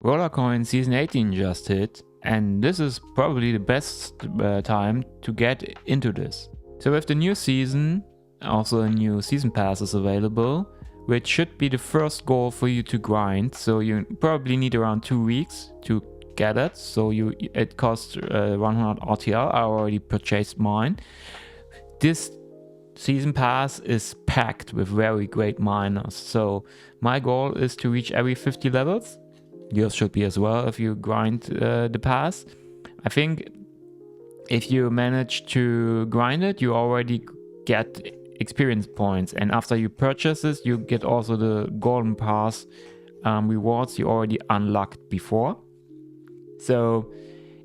Rollercoin Season 18 just hit, and this is probably the best time to get into this. So with the new season, also a new season pass is available, which should be the first goal for you to grind. So you probably need around 2 weeks to get it. So it costs 100 RTL. I already purchased mine. This season pass is packed with very great miners. So my goal is to reach every 50 levels. Yours should be as well if you grind the pass. I think if you manage to grind it, you already get experience points, and after you purchase this, you get also the golden pass rewards you already unlocked before. So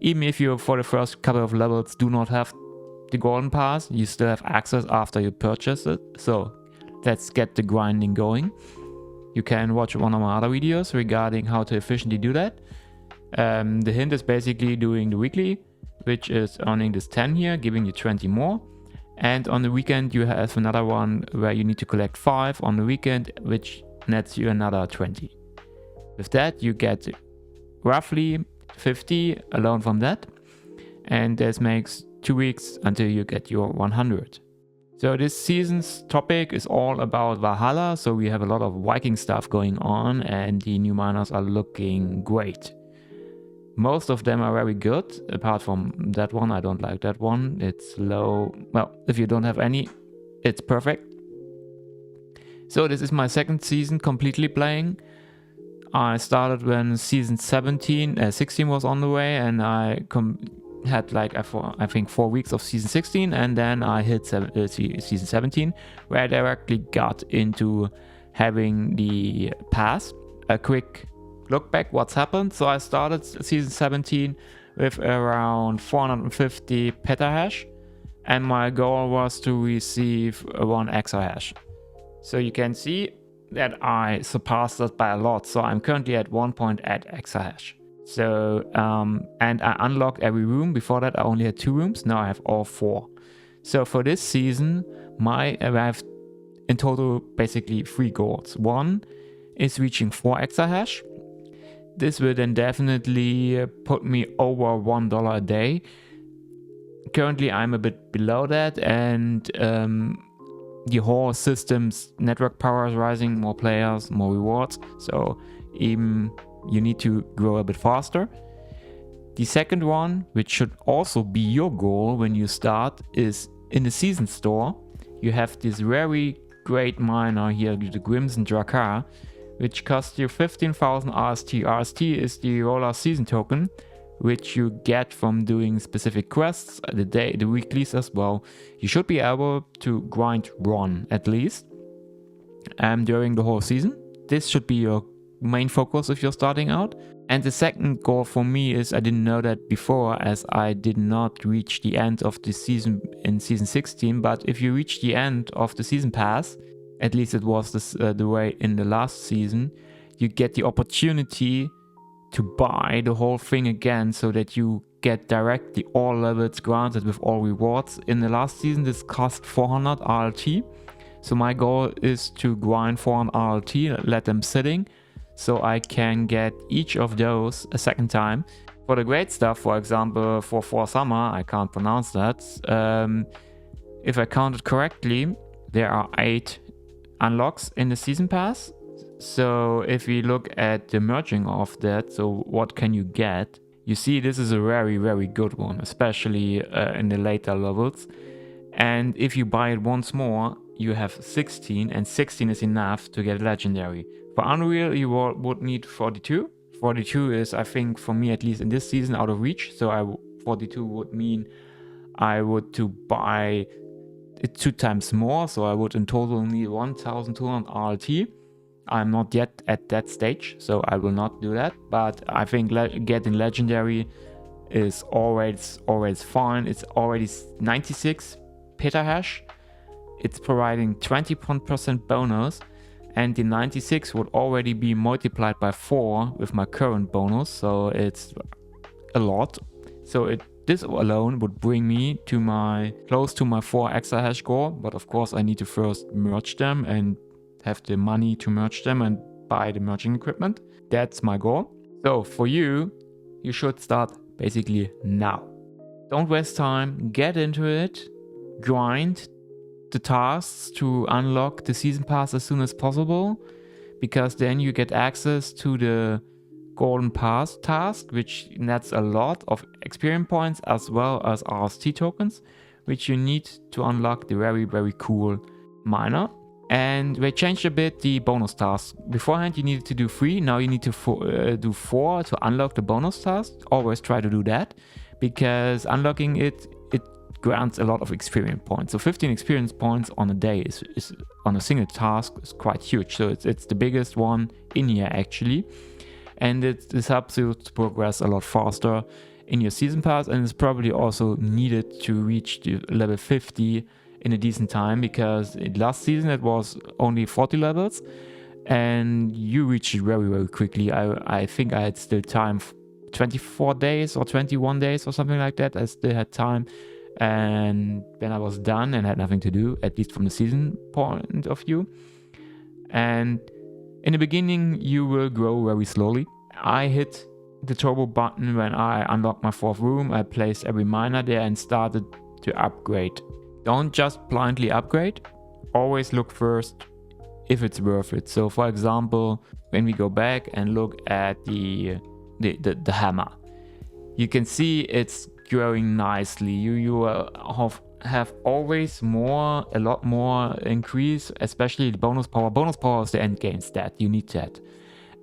even if you for the first couple of levels do not have the golden pass, you still have access after you purchase it. So let's get the grinding going. You can watch one of my other videos regarding how to efficiently do that. The hint is basically doing the weekly, which is earning this 10 here, giving you 20 more. And on the weekend you have another one where you need to collect 5 on the weekend, which nets you another 20. With that you get roughly 50 alone from that. And this makes 2 weeks until you get your 100. So this season's topic is all about Valhalla, so we have a lot of Viking stuff going on and the new miners are looking great. Most of them are very good, apart from that one. I don't like that one, it's low. Well, if you don't have any, it's perfect. So this is my second season completely playing. I started when season 16 was on the way, and I had like I think 4 weeks of season 16, and then I hit season 17, where I directly got into having the pass. A quick look back what's happened. So I started season 17 with around 450 petahash, and my goal was to receive 1 exahash. So you can see that I surpassed that by a lot. So I'm currently at 1.8 exahash. So, and I unlocked every room. Before that, I only had 2 rooms. Now I have all 4. So for this season, I have in total basically 3 goals. One is reaching 4 exahash. This will then definitely put me over $1 a day. Currently, I'm a bit below that, and the whole system's network power is rising. More players, more rewards. So even you need to grow a bit faster. The second one, which should also be your goal when you start, is in the season store. You have this very great miner here, the Crimson Drakkar, which costs you 15,000 RST. RST is the roller season token, which you get from doing specific quests, the weeklies as well. You should be able to grind one at least during the whole season. This should be your main focus if you're starting out. And the second goal for me is, I didn't know that before as I did not reach the end of the season in season 16, but if you reach the end of the season pass, at least it was the way in the last season, you get the opportunity to buy the whole thing again, so that you get directly all levels granted with all rewards. In the last season this cost 400 RLT, so my goal is to grind 400 RLT, let them sitting, so I can get each of those a second time. For the great stuff, for example, for summer, I can't pronounce that, if I counted correctly, there are 8 unlocks in the season pass. So if we look at the merging of that, so what can you get? You see this is a very, very good one, especially in the later levels. And if you buy it once more, you have 16, and 16 is enough to get legendary. For Unreal, you would need 42. 42 is, I think, for me at least in this season, out of reach. So 42 would mean I would to buy it 2 times more. So I would in total need 1,200 RLT. I'm not yet at that stage, so I will not do that. But I think getting legendary is always fine. It's already 96 petahash. It's providing 20% bonus, and the 96 would already be multiplied by 4 with my current bonus, so it's a lot. So this alone would bring me to close to my 4 exahash goal, but of course I need to first merge them and have the money to merge them and buy the merging equipment. That's my goal. So for you, you should start basically now. Don't waste time, get into it, grind the tasks to unlock the season pass as soon as possible, because then you get access to the golden pass task, which nets a lot of experience points as well as RST tokens, which you need to unlock the very cool miner. And they changed a bit the bonus tasks. Beforehand you needed to do 3, now you need to do 4 to unlock the bonus task. Always try to do that, because unlocking it grants a lot of experience points. So 15 experience points on a day is on a single task is quite huge. So it's the biggest one in here actually. And this helps you to progress a lot faster in your season pass, and it's probably also needed to reach the level 50 in a decent time, because last season it was only 40 levels and you reached it very quickly. I think I had still time, 24 days or 21 days or something like that. I still had time, and then I was done and had nothing to do, at least from the season point of view. And in the beginning you will grow very slowly. I hit the turbo button when I unlocked my 4th room. I placed every miner there and started to upgrade. Don't just blindly upgrade, always look first if it's worth it. So for example, when we go back and look at the hammer, you can see it's growing nicely. You have always a lot more increase, especially the bonus power. Bonus power is the end game stat, you need that.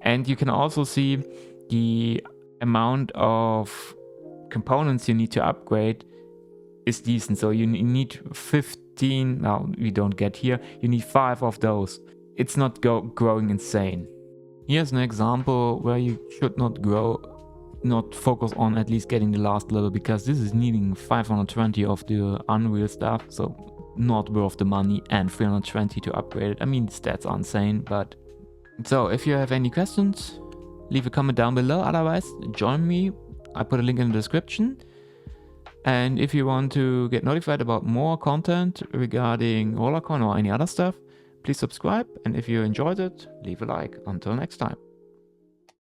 And you can also see the amount of components you need to upgrade is decent. So you need 15, now we don't get here, you need 5 of those. It's not growing insane. Here's an example where you should not focus on at least getting the last level, because this is needing 520 of the Unreal stuff, so not worth the money, and 320 to upgrade it. I mean, the stats are insane, but... So if you have any questions, leave a comment down below. Otherwise, join me. I put a link in the description. And if you want to get notified about more content regarding Rollercoin or any other stuff, please subscribe. And if you enjoyed it, leave a like. Until next time.